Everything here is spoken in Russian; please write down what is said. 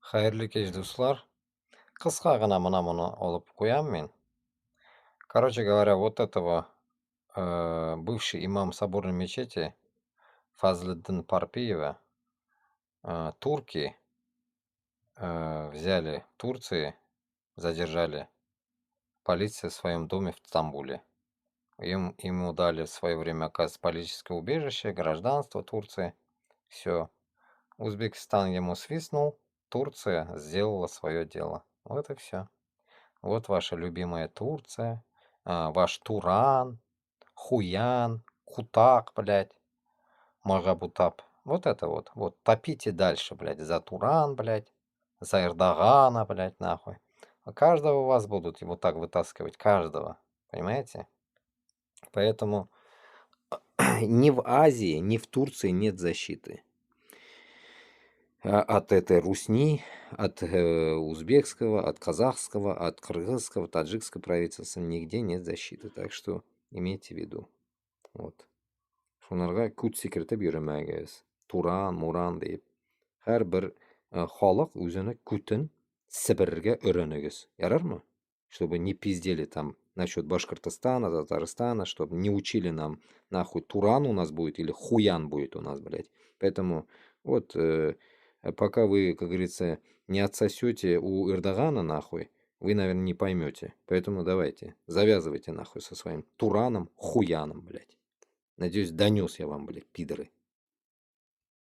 Xayrli kech do'stlar. Qisqagina mana buni olib qo'yam men. Короче говоря, вот этого, бывший имам соборной мечети Фазлиддин Парпиева, турки, взяли в Турции, задержали, полиция в своем доме в Стамбуле. Ему дали в свое время, оказывается, политическое убежище, гражданство Турции. Все. Узбекистан ему свистнул, Турция сделала свое дело. Вот и все. Вот ваша любимая Турция, ваш Туран, Хуян, Кутак, блядь, Магабутап. Вот это вот. Вот топите дальше, блядь, за Туран, блядь, за Эрдогана, блядь, нахуй. А каждого вас будут вот так вытаскивать, каждого. Понимаете? Поэтому ни в Азии, ни в Турции нет защиты. От этой русни, от узбекского, от казахского, от кыргызского, таджикского правительства нигде нет защиты. Так что имейте в виду. Вот. Шунарга күт секретеп йөрмәгез. Туран, Муран дип. Һәрбер халык үзенең күтен себерергә өйрәнегез. Ярармы? Чтобы не пиздели там насчет Башкортостана, Татарстана, чтобы не учили нам нахуй Туран у нас будет или Хуян будет у нас, блядь. Поэтому вот пока вы, как говорится, не отсосете у Эрдогана нахуй, вы, наверное, не поймете. Поэтому давайте, завязывайте нахуй со своим Тураном, Хуяном, блядь. Надеюсь, донес я вам, блядь, пидоры.